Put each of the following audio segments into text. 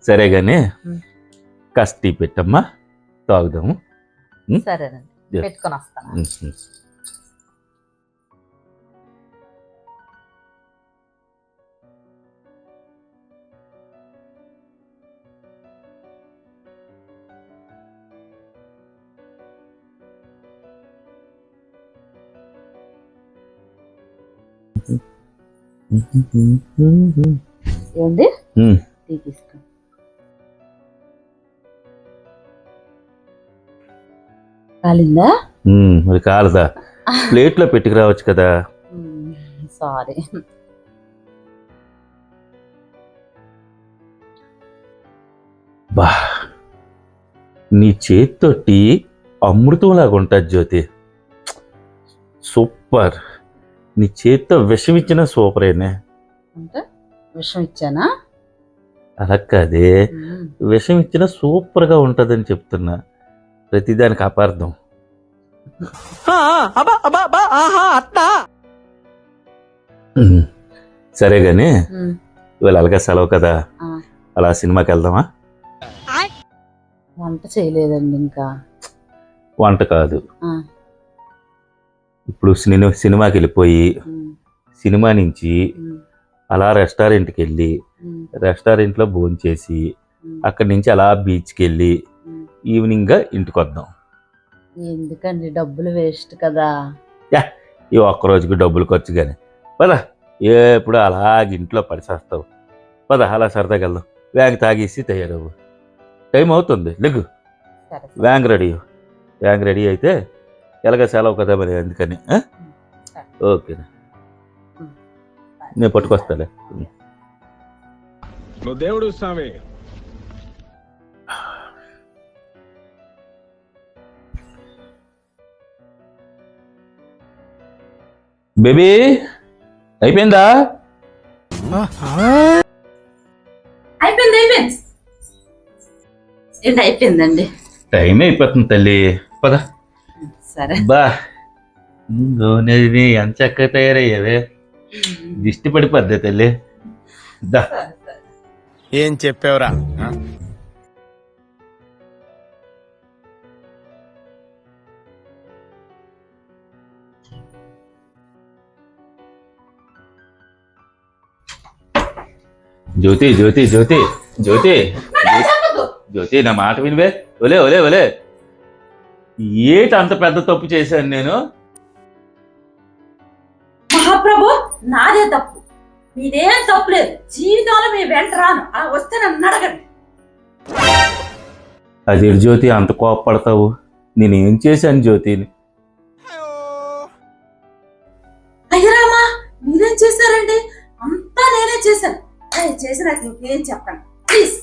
సరే గాని కాస్త టీ పెట్టమ్మా, తాగుదాము. సరేనండి, పెట్టుకొని వస్తాను. ఏంటి టీ తీసుకో. కాలిందా? మరి కాలదా, ప్లేట్లో పెట్టుకు రావచ్చు కదా. సారీ. బా, నీ చేతితో టీ అమృతంలాగా ఉంటుంది జ్యోతి. సూపర్. నీ చేతితో విషం ఇచ్చిన సూపరేనే. అంటే విషం ఇచ్చానా? అలా కాదే, విషం ఇచ్చిన సూపర్గా ఉంటుందని చెప్తున్నా. ప్రతిదానికి అపార్థం. సరే గాని ఇవాళ అలాగే సెలవు కదా, అలా సినిమాకి వెళ్దామా? వంట చేయలేదండి ఇంకా. వంట కాదు, ఇప్పుడు సినిమాకి వెళ్ళిపోయి సినిమా నుంచి అలా రెస్టారెంట్కి వెళ్ళి రెస్టారెంట్లో భోంచేసి అక్కడి నుంచి అలా బీచ్కి వెళ్ళి ఈవినింగ్గా ఇంటికి వద్దాం. ఎందుకండి, డబ్బులు వేస్ట్ కదా. ఈ ఒక్కరోజుకి డబ్బులు ఖర్చు కానీ పద, ఎప్పుడు అలాగే ఇంట్లో పడిసేస్తావు. పద అలా సరదాగా వెళ్దాం. వ్యాంగ్ తాగేసి తయారవు, టైం అవుతుంది. లెగ్గు, వ్యాంగ్ రెడీ అయితే ఎలాగ సెలవు కదా మరి, అందుకని. ఓకేనా, నేను పట్టుకొస్తాలే. దేవుడు స్వామి. బేబీ అయిపోయిందా? అయిపోయిందండి. టైం అయిపోతుంది తల్లి, పద. సరే. బా, ఎంత చక్కగా తయారయ్యావే, దిష్టి పడిపోద్ది తల్లి. దా. ఏం చెప్పావురా? జ్యోతి జ్యోతి జ్యోతి జ్యోతి జ్యోతి, నా మాట వినివే. ఒలే ఒలే ఒలే, ఏటి అంత పెద్ద తప్పు చేశాను నేను? మహాప్రభు, నాదే తప్పు, మీదేం తప్పు లేదు. జీవితంలో మీ వెంట రాను, వస్తే నన్ను అడగండి. అది జ్యోతి, అంత కోపపడతావు? నేనేం చేశాను జ్యోతిని? అయ్యరామా, మీరేం చేశారండి? అంతా నేనే చేశాను. చేసి నాకు ఇంకేం చెప్పండి ప్లీజ్.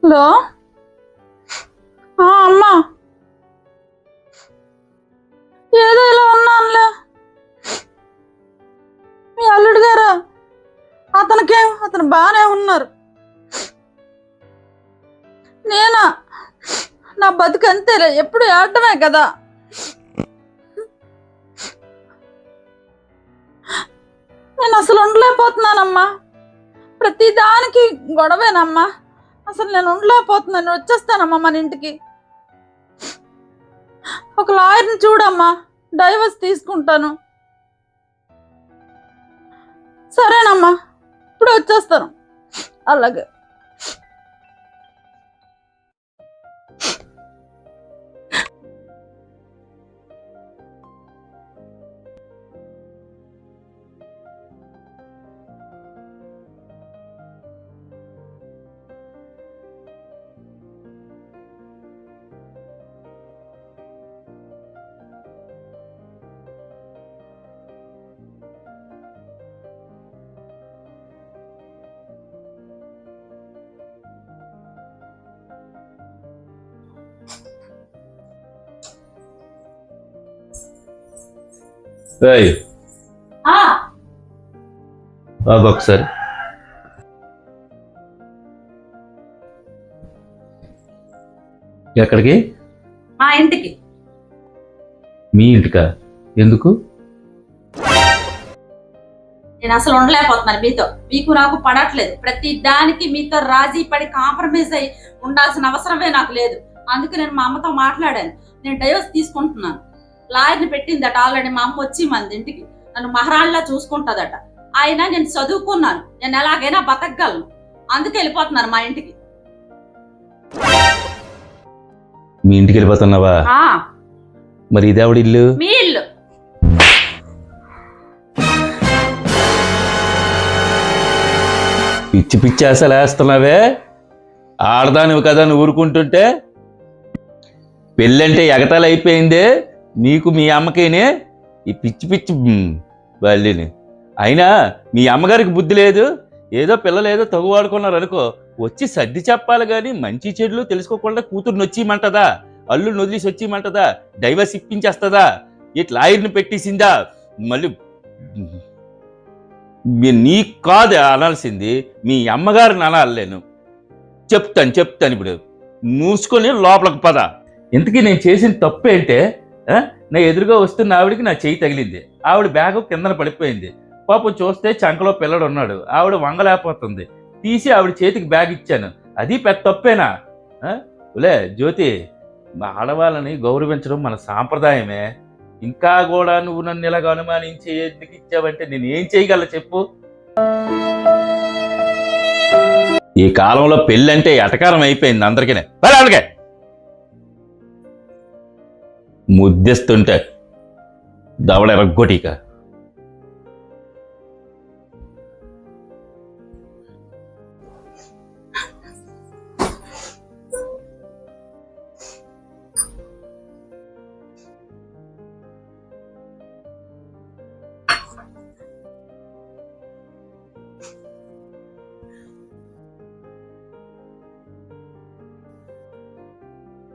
హలో, అమ్మా, ఏదో ఇలా ఉన్నానులే. మీ అల్లుడు గారు, అతను బాగానే ఉన్నారు. నేనా, నా బతుకు అంతేలే, ఎప్పుడు ఏడటమే కదా. నేను అసలు ఉండలేకపోతున్నానమ్మా, ప్రతిదానికి గొడవేనమ్మా. అసలు నేను ఉండలేకపోతున్నాను, వచ్చేస్తానమ్మా మన ఇంటికి. ఒక లాయర్ని చూడమ్మా, డైవర్స్ తీసుకుంటాను. సరేనమ్మా, ఇప్పుడు వచ్చేస్తాను. అలాగే. ఏయ్, ఆ, బాబు ఒకసారి ఎక్కడికి? మా ఇంటికి. మీ ఇంటికా? ఎందుకు? నేను అసలు ఉండలేకపోతున్నాను మీతో. మీకు నాకు పడట్లేదు. ప్రతి దానికి మీతో రాజీ పడి కాంప్రమైజ్ అయి ఉండాల్సిన అవసరమే నాకు లేదు. అందుకే నేను మా అమ్మతో మాట్లాడాను. నేను డైవర్స్ తీసుకుంటున్నాను. లాయర్ని పెట్టిందట ఆల్రెడీ. మా అమ్మ వచ్చి మన ఇంటికి నన్ను మహారాణిలా చూసుకుంటుందట. అయినా నేను చదువుకున్నాను. నేను ఎలాగైనా బతకగలను. అందుకే వెళ్ళిపోతున్నాను మా ఇంటికి. మీ ఇంటికి వెళ్ళిపోతున్నావా? ఆ, మరి ఇదేవిడ ఇల్లు? మీ ఇల్లు. పిచ్చి పిచ్చి అసలు వేస్తున్నావే. ఆడదానివి కదా నువ్వు ఊరుకుంటుంటే. పెళ్ళంటే ఎగతాళి అయిపోయిందే నీకు మీ అమ్మకేనే. ఈ పిచ్చి పిచ్చి వాళ్ళని. అయినా మీ అమ్మగారికి బుద్ధి లేదు. ఏదో పిల్లలు ఏదో తగువాడుకున్నారు అనుకో, వచ్చి సర్ది చెప్పాలి కానీ మంచి చెడులు తెలుసుకోకుండా కూతుర్ని వచ్చిమంటదా, అల్లుని వదిలేసి వచ్చిమంటదా, డైవర్స్ ఇప్పించేస్తుందా, ఇట్లా లాయర్ని పెట్టేసిందా? మళ్ళీ నీకు కాదు అనాల్సింది, మీ అమ్మగారిని అనాలి. చెప్తాను ఇప్పుడు. మూసుకొని లోపలికి పద. ఇంతకీ నేను చేసిన తప్పు ఏంటే? నా ఎదురుగా వస్తున్న ఆవిడికి నా చెయ్యి తగిలింది. ఆవిడ బ్యాగు కిందన పడిపోయింది. పాపం చూస్తే చంకలో పిల్లడు ఉన్నాడు. ఆవిడ వంగలేకపోతుంది. తీసి ఆవిడ చేతికి బ్యాగ్ ఇచ్చాను. అది పెద్ద తప్పేనా? లే జ్యోతి, ఆడవాళ్ళని గౌరవించడం మన సాంప్రదాయమే. ఇంకా కూడా నువ్వు నన్ను ఇలాగ అనుమానించి ఎందుకు ఇచ్చావంటే నేను ఏం చేయగల చెప్పు? ఈ కాలంలో పెళ్ళంటే ఎటకారం అయిపోయింది అందరికీ. అలాగే ముద్దిస్తుంటే దవడ ఎరగొట్టిక.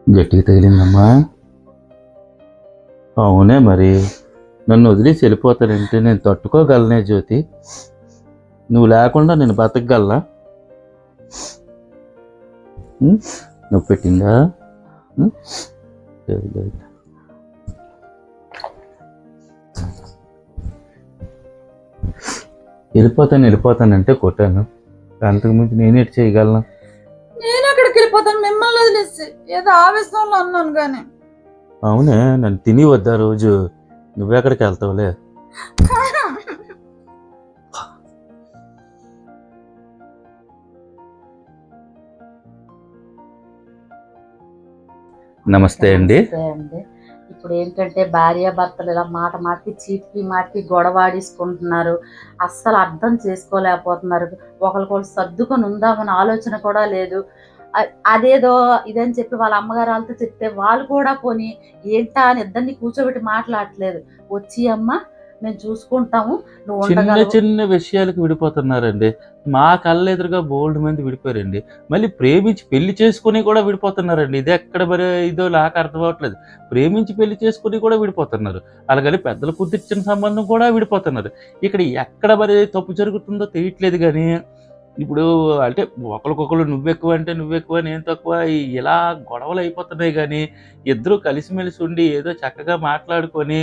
గట్టిగా తగిలిందమ్మా. అవునే మరి. నన్ను వదిలేసి వెళ్ళిపోతానంటే నేను తట్టుకోగలనే జ్యోతి? నువ్వు లేకుండా నేను బతకగలనా? నువ్వు పెట్టిందా? వెళ్ళిపోతానంటే కొట్టాను. అంతకుముందు నేనేటి చేయగలను? నేను ఎక్కడికి వెళ్ళిపోతాను మిమ్మల్ని వదిలేసి? ఏదో ఆవేశంలో అన్నాను కానీ. అవునే, నన్ను తిని వద్దా రోజు? నువ్వెక్కడికి వెళ్తావులే. నమస్తే అండి. ఇప్పుడు ఏంటంటే భార్యాభర్తలు ఇలా మాటకి చీటికి గొడవాడేసుకుంటున్నారు. అస్సలు అర్థం చేసుకోలేకపోతున్నారు. ఒకరికొకరు సర్దుకొని ఉందామని ఆలోచన కూడా లేదు. అదేదో ఇదని చెప్పి వాళ్ళ అమ్మగారు వాళ్ళతో చెప్తే వాళ్ళు కూడా పోనీ ఏంటా అని ఇద్దరిని కూర్చోబెట్టి మాట్లాడట్లేదు. వచ్చి అమ్మ మేము చూసుకుంటాము, నువ్వు చిన్న చిన్న విషయాలకు విడిపోతున్నారండి. మా కళ్ళ ఎదురుగా బోల్డ్ మంది విడిపోయారండి. మళ్ళీ ప్రేమించి పెళ్లి చేసుకుని కూడా విడిపోతున్నారండి. ఇది ఎక్కడ మరి ఇదో నాకు అర్థం అవ్వట్లేదు. ప్రేమించి పెళ్లి చేసుకుని కూడా విడిపోతున్నారు. అలాగని పెద్దలు కుదిర్చిన సంబంధం కూడా విడిపోతున్నారు. ఇక్కడ ఎక్కడ మరి తప్పు జరుగుతుందో తెలియట్లేదు. కానీ ఇప్పుడు అంటే ఒకరికొకరు నువ్వెక్కువ అంటే నువ్వెక్కువ నేను తక్కువ ఇలా గొడవలు అయిపోతున్నాయి. కానీ ఇద్దరూ కలిసిమెలిసి ఉండి ఏదో చక్కగా మాట్లాడుకొని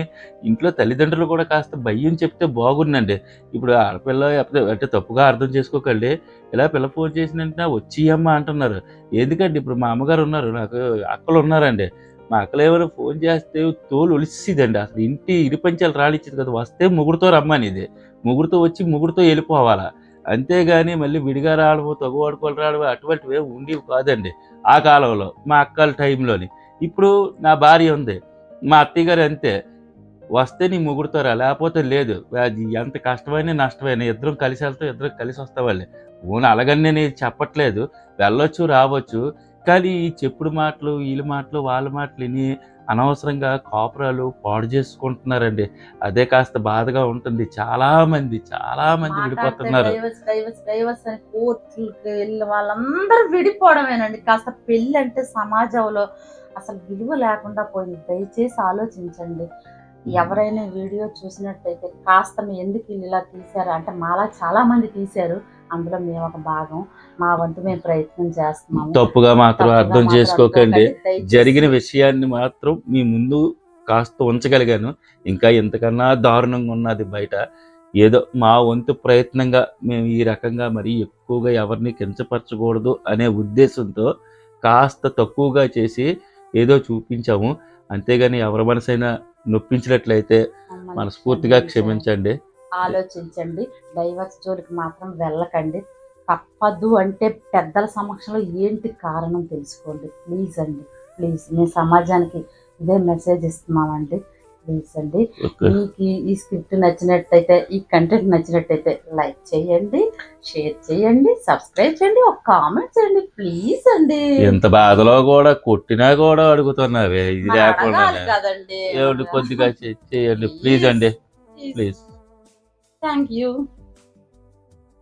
ఇంట్లో తల్లిదండ్రులు కూడా కాస్త భయం చెప్తే బాగుందండి. ఇప్పుడు ఆడపిల్ల అంటే తప్పుగా అర్థం చేసుకోకండి. ఇలా పిల్ల ఫోన్ చేసినంటే వచ్చి అమ్మ అంటున్నారు. ఎందుకండి ఇప్పుడు మా అమ్మగారు ఉన్నారు, నాకు అక్కలు ఉన్నారండి. మా అక్కలు ఏమైనా ఫోన్ చేస్తే తోలు ఒలిసిదండి. అసలు ఇంటి ఇరుపంచాలు రాలిచ్చింది కదా. వస్తే ముగ్గురుతో రమ్మనిది, ముగ్గురుతో వచ్చి ముగ్గురుతో వెళ్ళిపోవాలా. అంతేగాని మళ్ళీ విడిగా రావడము, తగువాడుకోలు రావడము అటువంటివి ఉండేవి కాదండి ఆ కాలంలో, మా అక్కల టైంలోని. ఇప్పుడు నా భార్య ఉంది, మా అత్తయ్య గారు అంతే. వస్తే నీ ముగ్గురుతో రా, లేకపోతే లేదు. అది ఎంత కష్టమైనా నష్టమైనా ఇద్దరం కలిసి వెళ్తాం, ఇద్దరం కలిసి వస్తావాళ్ళే. ఓన్ అలాగని నేను చెప్పట్లేదు, వెళ్ళొచ్చు రావచ్చు. కానీ ఈ చెప్పుడు మాటలు, వీళ్ళ మాటలు, వాళ్ళ మాటలు విని అనవసరంగా కాపురాలు పాడు చేసుకుంటున్నారండి. అదే కాస్త బాధగా ఉంటుంది. చాలా మంది విడిపోతున్నారు. డైవర్స్ అని కోర్టులకి వెళ్ళి వాళ్ళందరూ విడిపోవడమేనండి. కాస్త పెళ్ళి అంటే సమాజంలో అసలు విలువ లేకుండా పోయింది. దయచేసి ఆలోచించండి. ఎవరైనా వీడియో చూసినట్టయితే కాస్త మీ ఎందుకు వీళ్ళు ఇలా తీశారు అంటే మాలా చాలా మంది తీశారు, అందులో మేము ఒక భాగం, మా వంతు మేము ప్రయత్నం చేస్తున్నాము. తప్పుగా మాత్రం తప్పుగా అర్థం మాత్రం చేసుకోకండి. అనుకోకండి. దయచేసి జరిగిన విషయాన్ని మాత్రం మీ ముందు కాస్త ఉంచగలిగాను. ఇంకా ఇంతకన్నా దారుణంగా ఉన్నది బయట. ఏదో మా వంతు ప్రయత్నంగా మేము ఈ రకంగా మరి ఎక్కువగా ఎవరిని కించపరచకూడదు అనే ఉద్దేశంతో కాస్త తక్కువగా చేసి ఏదో చూపించాము. అంతేగాని ఎవరి మనసైనా నొప్పించినట్లయితే మమ్మల్ని మనస్ఫూర్తిగా క్షమించండి. క్షమించండి. ఆలోచించండి, డైవర్స్ జోలికి మాత్రం వెళ్ళకండి. తప్పదు అంటే పెద్దల సమక్షంలో ఏంటి కారణం తెలుసుకోండి ప్లీజ్ అండి, ప్లీజ్. మేము సమాజానికి ఇదే మెసేజ్ ఇస్తున్నామండి, ప్లీజ్ అండి. ఓకే. మీకు ఈ స్క్రిప్ట్ నచ్చినట్టయితే, ఈ కంటెంట్ నచ్చినట్టయితే లైక్ చేయండి, షేర్ చేయండి, సబ్స్క్రైబ్ చేయండి, ఒక కామెంట్ చేయండి ప్లీజ్ అండి. ఎంత బాధలో కూడా కొట్టినా కూడా అడుగుతున్నావే, ఇది మరి లేకుండా అడగాలి కదండి. ఏమండి కొద్దిగా చేయండి ప్లీజ్ అండి, ప్లీజ్. Thank you.